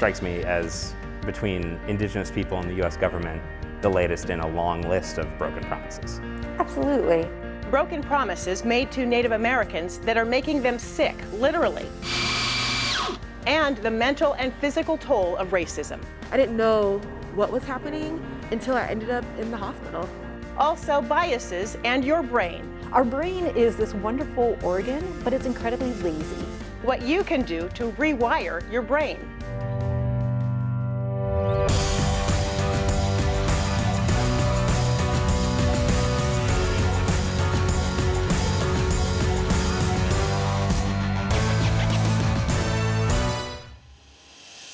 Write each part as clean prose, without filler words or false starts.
strikes me as, between Indigenous people and the U.S. government, the latest in a long list of broken promises. Absolutely. Broken promises made to Native Americans that are making them sick, literally. And the mental and physical toll of racism. I didn't know what was happening until I ended up in the hospital. Also biases and your brain. Our brain is this wonderful organ, but it's incredibly lazy. What you can do to rewire your brain.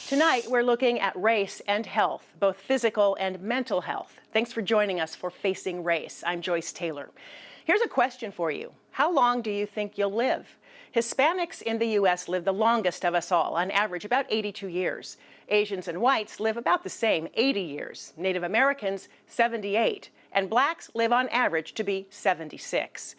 Tonight, we're looking at race and health, both physical and mental health. Thanks for joining us for Facing Race. I'm Joyce Taylor. Here's a question for you. How long do you think you'll live? Hispanics in the U.S. live the longest of us all, on average about 82 years. Asians and whites live about the same, 80 years. Native Americans, 78. And blacks live on average to be 76.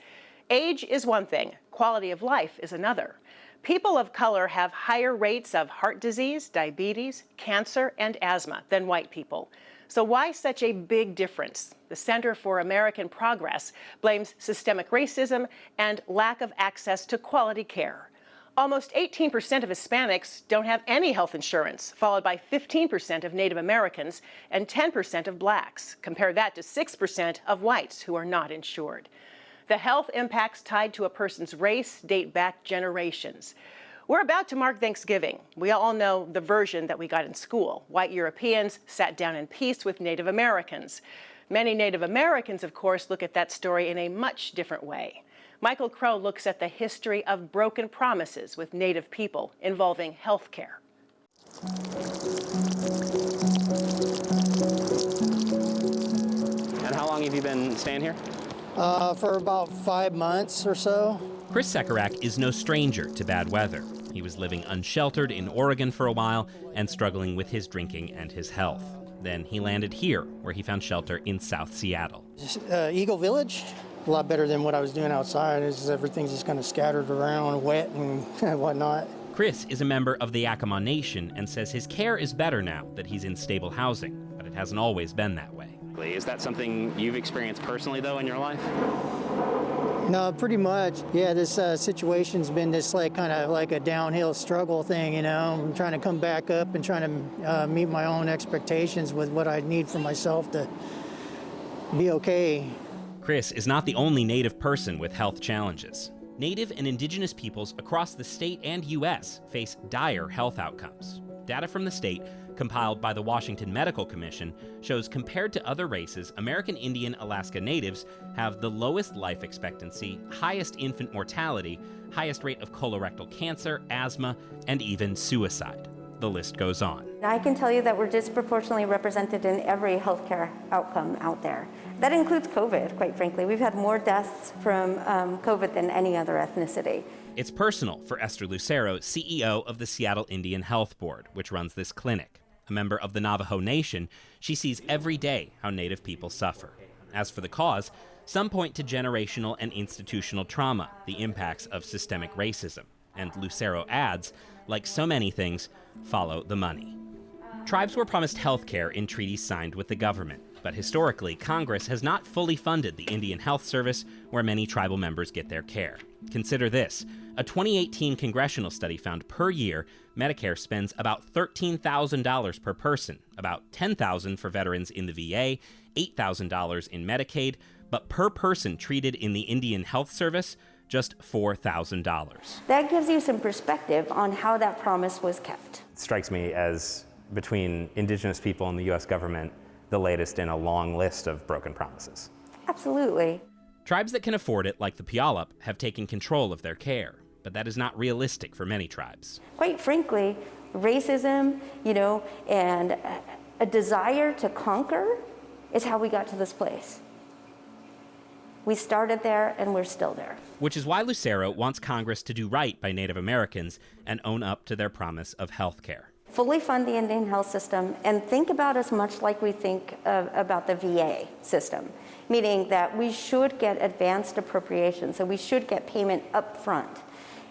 Age is one thing, quality of life is another. People of color have higher rates of heart disease, diabetes, cancer, and asthma than white people. So why such a big difference? The Center for American Progress blames systemic racism and lack of access to quality care. Almost 18% of Hispanics don't have any health insurance, followed by 15% of Native Americans and 10% of blacks. Compare that to 6% of whites who are not insured. The health impacts tied to a person's race date back generations. We're about to mark Thanksgiving. We all know the version that we got in school. White Europeans sat down in peace with Native Americans. Many Native Americans, of course, look at that story in a much different way. Michael Crow looks at the history of broken promises with Native people involving health care. And how long have you been staying here? For about 5 months or so. Chris Sekarak is no stranger to bad weather. He was living unsheltered in Oregon for a while and struggling with his drinking and his health. Then he landed here, where he found shelter in South Seattle. Eagle Village, a lot better than what I was doing outside. Everything's just kind of scattered around, wet and whatnot. Chris is a member of the Yakama Nation and says his care is better now that he's in stable housing, but it hasn't always been that way. Is that something you've experienced personally, though, in your life? No, pretty much. Yeah, this situation's been this kind of like a downhill struggle thing, you know. I'm trying to come back up and trying to meet my own expectations with what I need for myself to be okay. Chris is not the only Native person with health challenges. Native and Indigenous peoples across the state and U.S. face dire health outcomes. Data from the state, compiled by the Washington Medical Commission, shows compared to other races, American Indian Alaska Natives have the lowest life expectancy, highest infant mortality, highest rate of colorectal cancer, asthma, and even suicide. The list goes on. I can tell you that we're disproportionately represented in every healthcare outcome out there. That includes COVID, quite frankly. We've had more deaths from COVID than any other ethnicity. It's personal for Esther Lucero, CEO of the Seattle Indian Health Board, which runs this clinic. A member of the Navajo Nation, she sees every day how Native people suffer. As for the cause, some point to generational and institutional trauma, the impacts of systemic racism. And Lucero adds, like so many things, follow the money. Tribes were promised health care in treaties signed with the government, but historically, Congress has not fully funded the Indian Health Service, where many tribal members get their care. Consider this. A 2018 congressional study found per year, Medicare spends about $13,000 per person, about $10,000 for veterans in the VA, $8,000 in Medicaid, but per person treated in the Indian Health Service, just $4,000. That gives you some perspective on how that promise was kept. It strikes me as, between Indigenous people and the U.S. government, the latest in a long list of broken promises. Absolutely. Tribes that can afford it, like the Puyallup, have taken control of their care, but that is not realistic for many tribes. Quite frankly, racism, and a desire to conquer is how we got to this place. We started there and we're still there. Which is why Lucero wants Congress to do right by Native Americans and own up to their promise of health care. Fully fund the Indian health system and think about us much like we think about the VA system, meaning that we should get advanced appropriations, so we should get payment up front.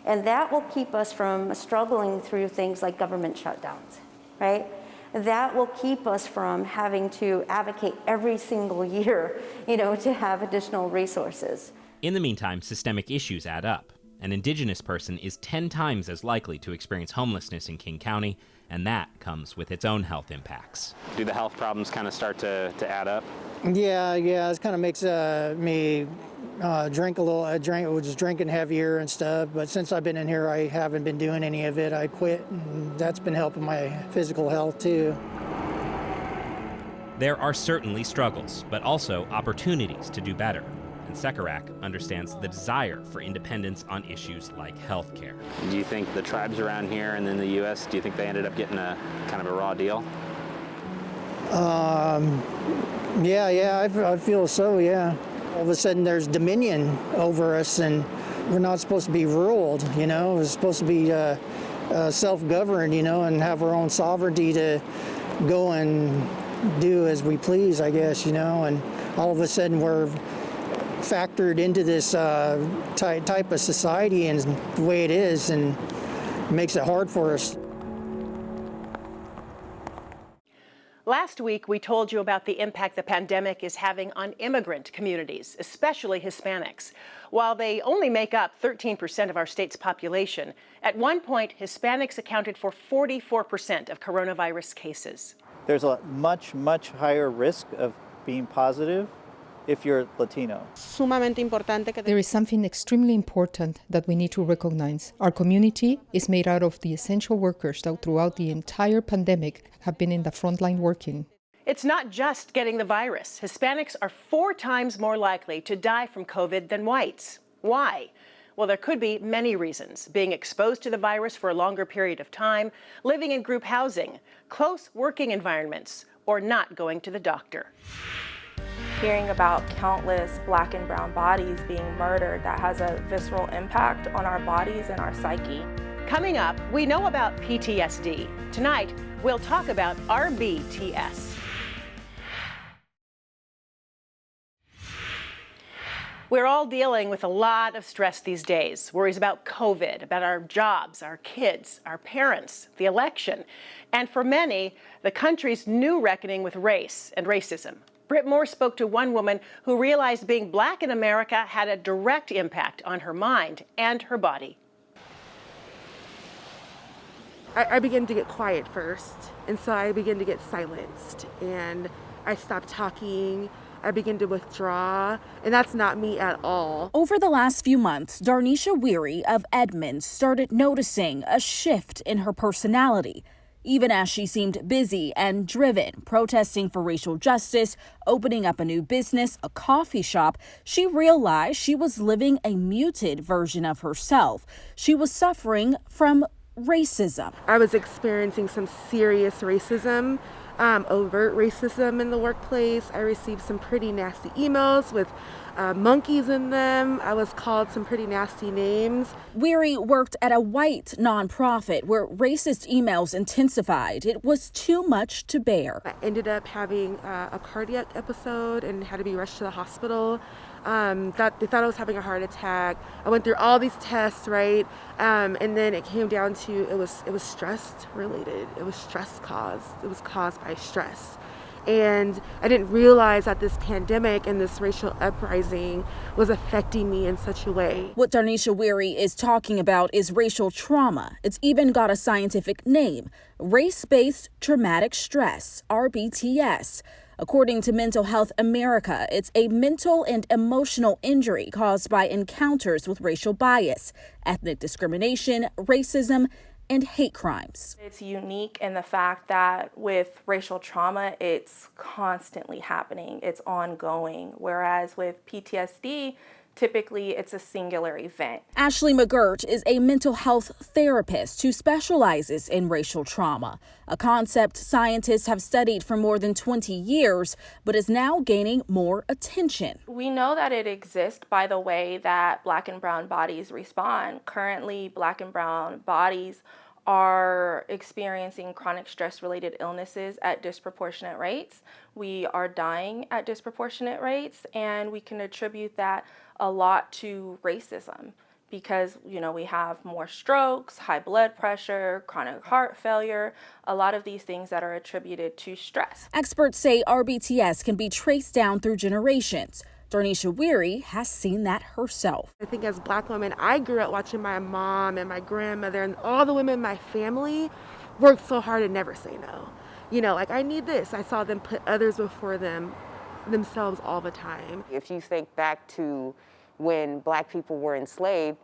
And that will keep us from struggling through things like government shutdowns. right? That will keep us from having to advocate every single year, to have additional resources. In the meantime, systemic issues add up. An Indigenous person is 10 times as likely to experience homelessness in King County, and that comes with its own health impacts. Do the health problems kind of start to add up? Yeah, it kind of makes me drink a little. I was just drinking heavier and stuff, but since I've been in here, I haven't been doing any of it. I quit, and that's been helping my physical health too. There are certainly struggles, but also opportunities to do better. And Sekarak understands the desire for independence on issues like healthcare. Do you think the tribes around here and in the U.S., do you think they ended up getting a kind of a raw deal? Yeah, I feel so, yeah. All of a sudden there's dominion over us, and we're not supposed to be ruled, We're supposed to be self-governed, and have our own sovereignty to go and do as we please, I guess, and all of a sudden we're factored into this type of society and the way it is, and it makes it hard for us. Last week, we told you about the impact the pandemic is having on immigrant communities, especially Hispanics. While they only make up 13% of our state's population, at one point, Hispanics accounted for 44% of coronavirus cases. There's a much, much higher risk of being positive if you're Latino. There is something extremely important that we need to recognize. Our community is made out of the essential workers that throughout the entire pandemic have been in the front line working. It's not just getting the virus. Hispanics are 4 times more likely to die from COVID than whites. Why? Well, there could be many reasons. Being exposed to the virus for a longer period of time, living in group housing, close working environments, or not going to the doctor. Hearing about countless Black and brown bodies being murdered, that has a visceral impact on our bodies and our psyche. Coming up, we know about PTSD. Tonight, we'll talk about RBTS. We're all dealing with a lot of stress these days. Worries about COVID, about our jobs, our kids, our parents, the election, and for many, the country's new reckoning with race and racism. Britt Moore spoke to one woman who realized being Black in America had a direct impact on her mind and her body. I began to get quiet first, and so I began to get silenced, and I stopped talking. I began to withdraw, and that's not me at all. Over the last few months, Darnisha Weary of Edmonds started noticing a shift in her personality. Even as she seemed busy and driven, protesting for racial justice, opening up a new business, a coffee shop, she realized she was living a muted version of herself. She was suffering from racism. I was experiencing some serious racism, overt racism in the workplace. I received some pretty nasty emails with monkeys in them. I was called some pretty nasty names. Weary worked at a white nonprofit where racist emails intensified. It was too much to bear. I ended up having a cardiac episode and had to be rushed to the hospital. They thought I was having a heart attack. I went through all these tests, right? And then it came down to it was stress related. It was stress caused. It was caused by stress. And I didn't realize that this pandemic and this racial uprising was affecting me in such a way. What Darnisha Weary is talking about is racial trauma. It's even got a scientific name, race-based traumatic stress, RBTS. According to Mental Health America, it's a mental and emotional injury caused by encounters with racial bias, ethnic discrimination, racism, and hate crimes. It's unique in the fact that with racial trauma, it's constantly happening, it's ongoing, whereas with PTSD, typically it's a singular event. Ashley McGirt is a mental health therapist who specializes in racial trauma, a concept scientists have studied for more than 20 years, but is now gaining more attention. We know that it exists by the way that Black and brown bodies respond. Currently, Black and brown bodies are experiencing chronic stress-related illnesses at disproportionate rates. We are dying at disproportionate rates, and we can attribute that a lot to racism. because, we have more strokes, high blood pressure, chronic heart failure, a lot of these things that are attributed to stress. Experts say RBTS can be traced down through generations. Darnisha Weary has seen that herself. I think as Black women, I grew up watching my mom and my grandmother and all the women in my family work so hard and never say no. Like, I need this. I saw them put others before themselves all the time. If you think back to when Black people were enslaved,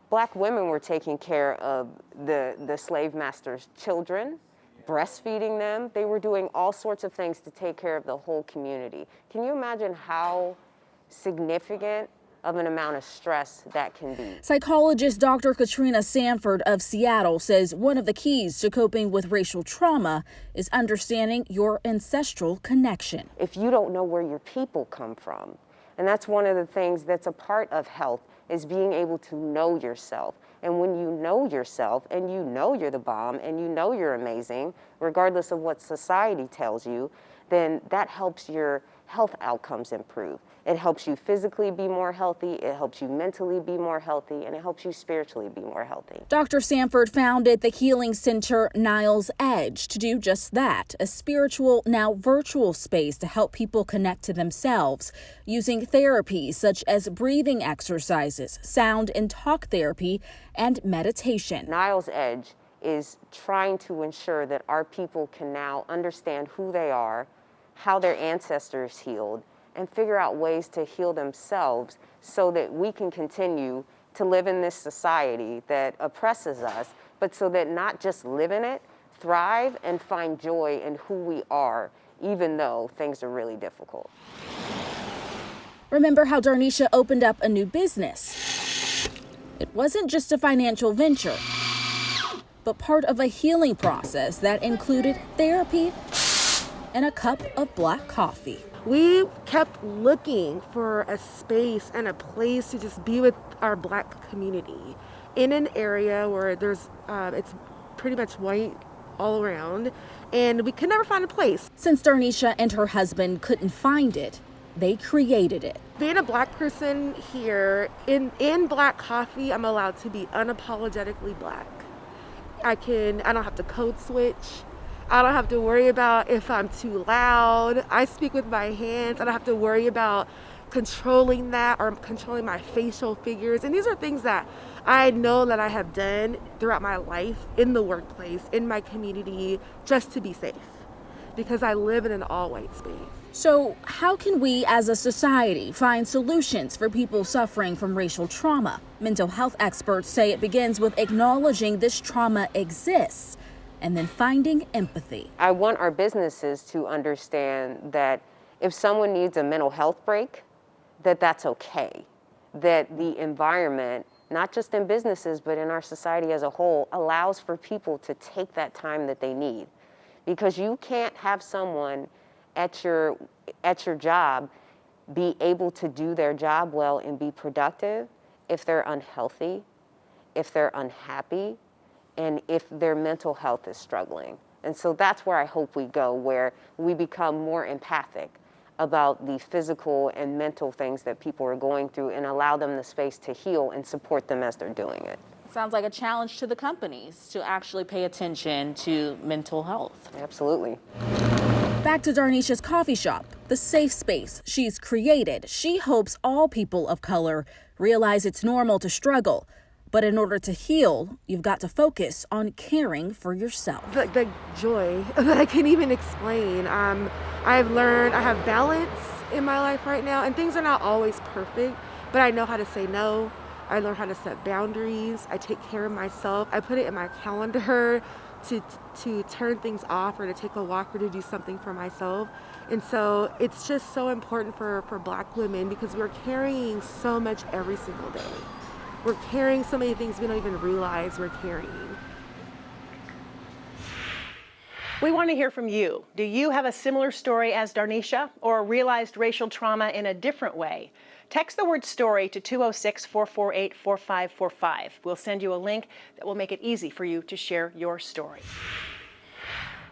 Black women were taking care of the slave master's children, breastfeeding them. They were doing all sorts of things to take care of the whole community. Can you imagine how significant of an amount of stress that can be? Psychologist Dr. Katrina Sanford of Seattle says one of the keys to coping with racial trauma is understanding your ancestral connection. If you don't know where your people come from, and that's one of the things that's a part of health, is being able to know yourself. And when you know yourself and you know you're the bomb and you know you're amazing, regardless of what society tells you, then that helps your health outcomes improve. It helps you physically be more healthy, it helps you mentally be more healthy, and it helps you spiritually be more healthy. Dr. Sanford founded the healing center Niles Edge to do just that, a spiritual, now virtual space to help people connect to themselves, using therapies such as breathing exercises, sound and talk therapy, and meditation. Niles Edge is trying to ensure that our people can now understand who they are, how their ancestors healed, and figure out ways to heal themselves so that we can continue to live in this society that oppresses us, but so that not just live in it, thrive and find joy in who we are, even though things are really difficult. Remember how Darnisha opened up a new business? It wasn't just a financial venture, but part of a healing process that included therapy and a cup of Black coffee. We kept looking for a space and a place to just be with our Black community in an area where there's it's pretty much white all around, and we could never find a place. Since Darnisha and her husband couldn't find it, they created it. Being a Black person here, in Black coffee, I'm allowed to be unapologetically Black. I don't have to code switch. I don't have to worry about if I'm too loud. I speak with my hands. I don't have to worry about controlling that or controlling my facial figures. And these are things that I know that I have done throughout my life, in the workplace, in my community, just to be safe, because I live in an all-white space. So how can we as a society find solutions for people suffering from racial trauma? Mental health experts say it begins with acknowledging this trauma exists and then finding empathy. I want our businesses to understand that if someone needs a mental health break, that's okay. That the environment, not just in businesses, but in our society as a whole, allows for people to take that time that they need. Because you can't have someone at your job be able to do their job well and be productive if they're unhealthy, if they're unhappy, and if their mental health is struggling. And so that's where I hope we go, where we become more empathic about the physical and mental things that people are going through and allow them the space to heal and support them as they're doing it. Sounds like a challenge to the companies to actually pay attention to mental health. Absolutely. Back to Darnisha's coffee shop, the safe space she's created. She hopes all people of color realize it's normal to struggle. But in order to heal, you've got to focus on caring for yourself. The joy that I can't even explain. I've learned I have balance in my life right now, and things are not always perfect, but I know how to say no. I learn how to set boundaries. I take care of myself. I put it in my calendar to turn things off or to take a walk or to do something for myself. And so it's just so important for Black women because we're carrying so much every single day. We're carrying so many things we don't even realize we're carrying. We want to hear from you. Do you have a similar story as Darnisha or realized racial trauma in a different way? Text the word story to 206-448-4545. We'll send you a link that will make it easy for you to share your story.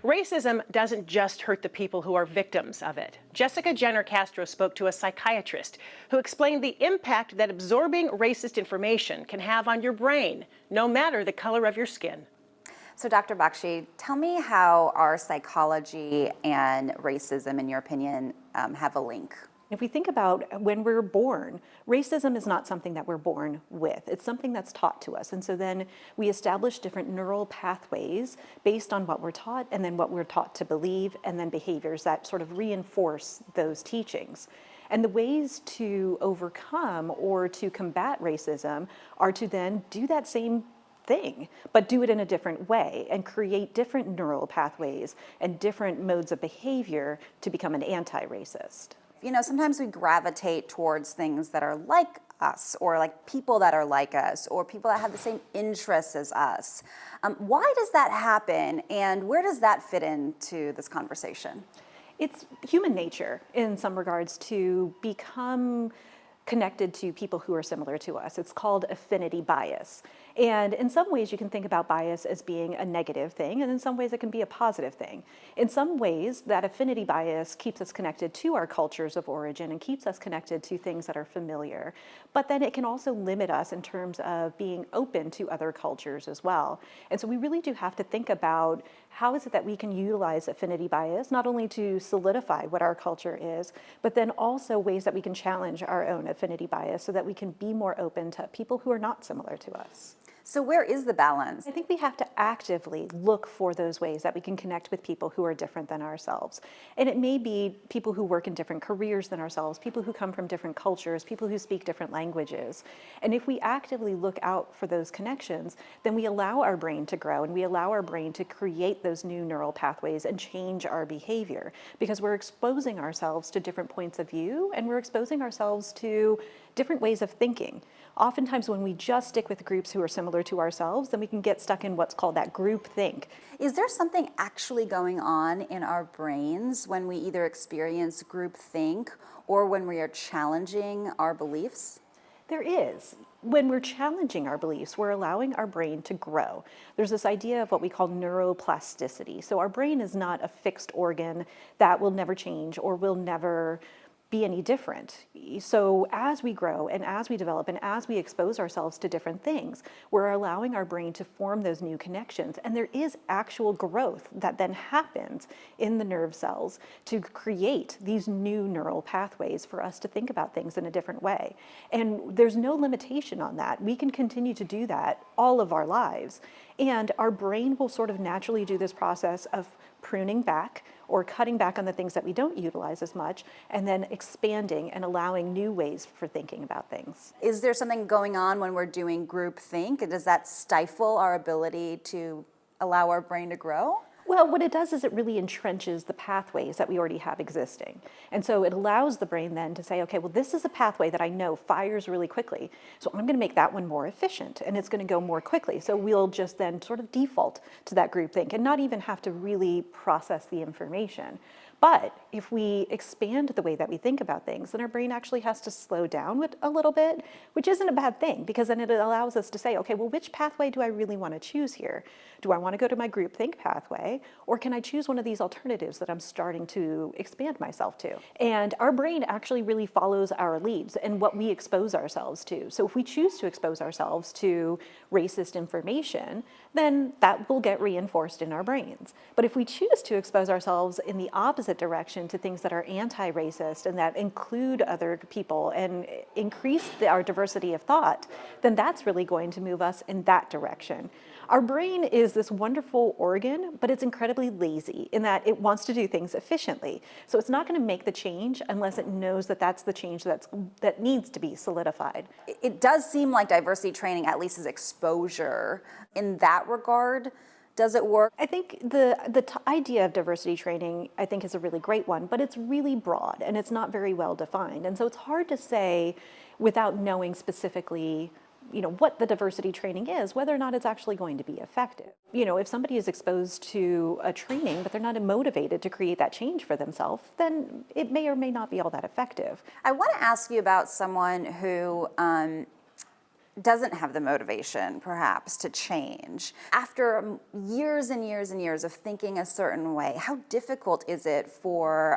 Racism doesn't just hurt the people who are victims of it. Jessica Jenner Castro spoke to a psychiatrist who explained the impact that absorbing racist information can have on your brain, no matter the color of your skin. So Dr. Bakshi, tell me how our psychology and racism, in your opinion, have a link. If we think about when we're born, racism is not something that we're born with. It's something that's taught to us. And so then we establish different neural pathways based on what we're taught and then what we're taught to believe, and then behaviors that sort of reinforce those teachings. And the ways to overcome or to combat racism are to then do that same thing, but do it in a different way and create different neural pathways and different modes of behavior to become an anti-racist. You know, sometimes we gravitate towards things that are like us, or like people that are like us, or people that have the same interests as us. Why does that happen, and where does that fit into this conversation? It's human nature in some regards to become connected to people who are similar to us. It's called affinity bias. And in some ways you can think about bias as being a negative thing, and in some ways it can be a positive thing. In some ways that affinity bias keeps us connected to our cultures of origin and keeps us connected to things that are familiar. But then it can also limit us in terms of being open to other cultures as well. And so we really do have to think about how is it that we can utilize affinity bias, not only to solidify what our culture is, but then also ways that we can challenge our own affinity bias so that we can be more open to people who are not similar to us. So where is the balance? I think we have to actively look for those ways that we can connect with people who are different than ourselves. And it may be people who work in different careers than ourselves, people who come from different cultures, people who speak different languages. And if we actively look out for those connections, then we allow our brain to grow and we allow our brain to create those new neural pathways and change our behavior, because we're exposing ourselves to different points of view and we're exposing ourselves to different ways of thinking. Oftentimes when we just stick with groups who are similar to ourselves, then we can get stuck in what's called that group think. Is there something actually going on in our brains when we either experience group think or when we are challenging our beliefs? There is. When we're challenging our beliefs, we're allowing our brain to grow. There's this idea of what we call neuroplasticity. So our brain is not a fixed organ that will never change or will never be any different. So as we grow and as we develop and as we expose ourselves to different things, we're allowing our brain to form those new connections. And there is actual growth that then happens in the nerve cells to create these new neural pathways for us to think about things in a different way. And there's no limitation on that. We can continue to do that all of our lives. And our brain will sort of naturally do this process of pruning back or cutting back on the things that we don't utilize as much, and then expanding and allowing new ways for thinking about things. Is there something going on when we're doing group think? Does that stifle our ability to allow our brain to grow? Well, what it does is it really entrenches the pathways that we already have existing. And so it allows the brain then to say, okay, well, this is a pathway that I know fires really quickly. So I'm going to make that one more efficient and it's going to go more quickly. So we'll just then sort of default to that groupthink and not even have to really process the information. But if we expand the way that we think about things, then our brain actually has to slow down a little bit, which isn't a bad thing, because then it allows us to say, okay, well, which pathway do I really want to choose here? Do I want to go to my groupthink pathway, or can I choose one of these alternatives that I'm starting to expand myself to? And our brain actually really follows our leads and what we expose ourselves to. So if we choose to expose ourselves to racist information, then that will get reinforced in our brains. But if we choose to expose ourselves in the opposite direction to things that are anti-racist and that include other people and increase our diversity of thought, then that's really going to move us in that direction. Our brain is this wonderful organ, but it's incredibly lazy in that it wants to do things efficiently. So it's not going to make the change unless it knows that that's the change that needs to be solidified. It does seem like diversity training at least is exposure. In that regard, does it work? I think the idea of diversity training, I think, is a really great one, but it's really broad and it's not very well defined. And so it's hard to say without knowing specifically what the diversity training is, whether or not it's actually going to be effective. If somebody is exposed to a training, but they're not motivated to create that change for themselves, then it may or may not be all that effective. I want to ask you about someone who doesn't have the motivation, perhaps, to change. After years and years and years of thinking a certain way, how difficult is it for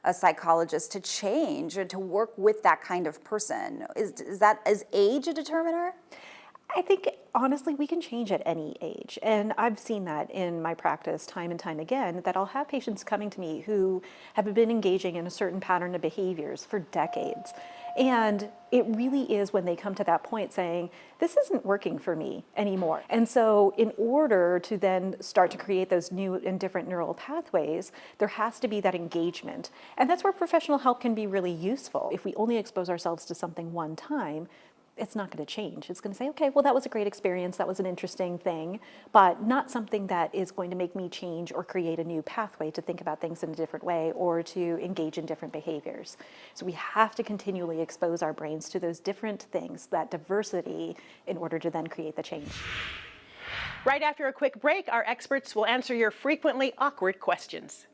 a psychologist to change or to work with that kind of person? Is age a determiner? I think, honestly, we can change at any age. And I've seen that in my practice time and time again, that I'll have patients coming to me who have been engaging in a certain pattern of behaviors for decades. And it really is when they come to that point saying, this isn't working for me anymore. And so in order to then start to create those new and different neural pathways, there has to be that engagement. And that's where professional help can be really useful. If we only expose ourselves to something one time, it's not going to change. It's going to say, okay, well, that was a great experience. That was an interesting thing, but not something that is going to make me change or create a new pathway to think about things in a different way or to engage in different behaviors. So we have to continually expose our brains to those different things, that diversity, in order to then create the change. Right after a quick break, our experts will answer your frequently awkward questions.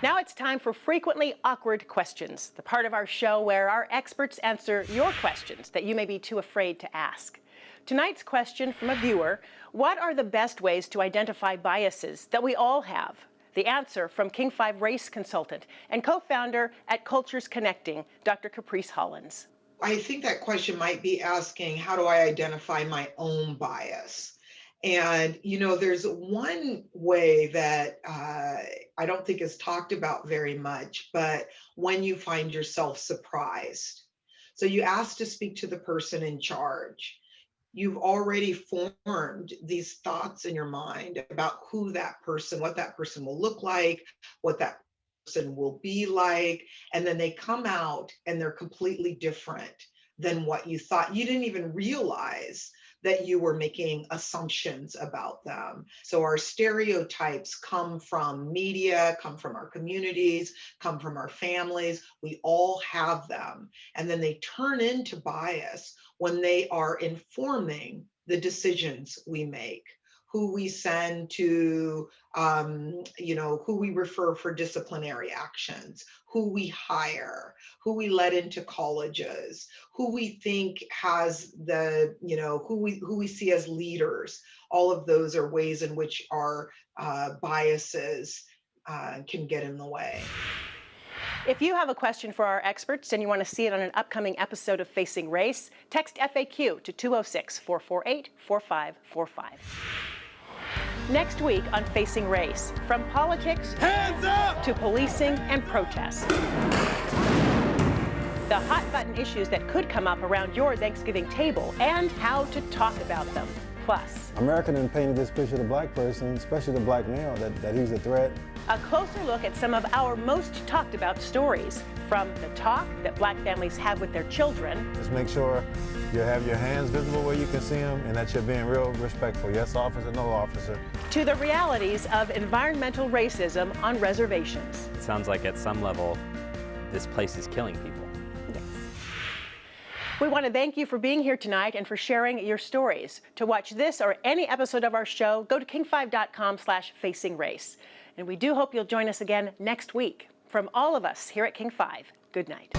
Now it's time for Frequently Awkward Questions, the part of our show where our experts answer your questions that you may be too afraid to ask. Tonight's question from a viewer: what are the best ways to identify biases that we all have? The answer from King 5 race consultant and co-founder at Cultures Connecting, Dr. Caprice Hollins. I think that question might be asking, how do I identify my own bias? And, there's one way that I don't think is talked about very much, but when you find yourself surprised. So you ask to speak to the person in charge. You've already formed these thoughts in your mind about who that person, what that person will look like, what that person will be like, and then they come out and they're completely different than what you thought. You didn't even realize that you were making assumptions about them. So our stereotypes come from media, come from our communities, come from our families. We all have them. And then they turn into bias when they are informing the decisions we make, who we send to, who we refer for disciplinary actions, who we hire, who we let into colleges, who we think has the, who we see as leaders. All of those are ways in which our biases can get in the way. If you have a question for our experts and you want to see it on an upcoming episode of Facing Race, text FAQ to 206-448-4545. Next week on Facing Race, from politics hands up to policing and protests. The hot button issues that could come up around your Thanksgiving table and how to talk about them. Plus, America done painted this picture of the black person, especially the black male, that he's a threat. a closer look at some of our most talked about stories, from the talk that black families have with their children. Just make sure you have your hands visible where you can see them and that you're being real respectful. Yes, officer, no officer. To the realities of environmental racism on reservations. It sounds like at some level, this place is killing people. We want to thank you for being here tonight and for sharing your stories. To watch this or any episode of our show, go to king5.com/facingrace. And we do hope you'll join us again next week. From all of us here at King 5, good night.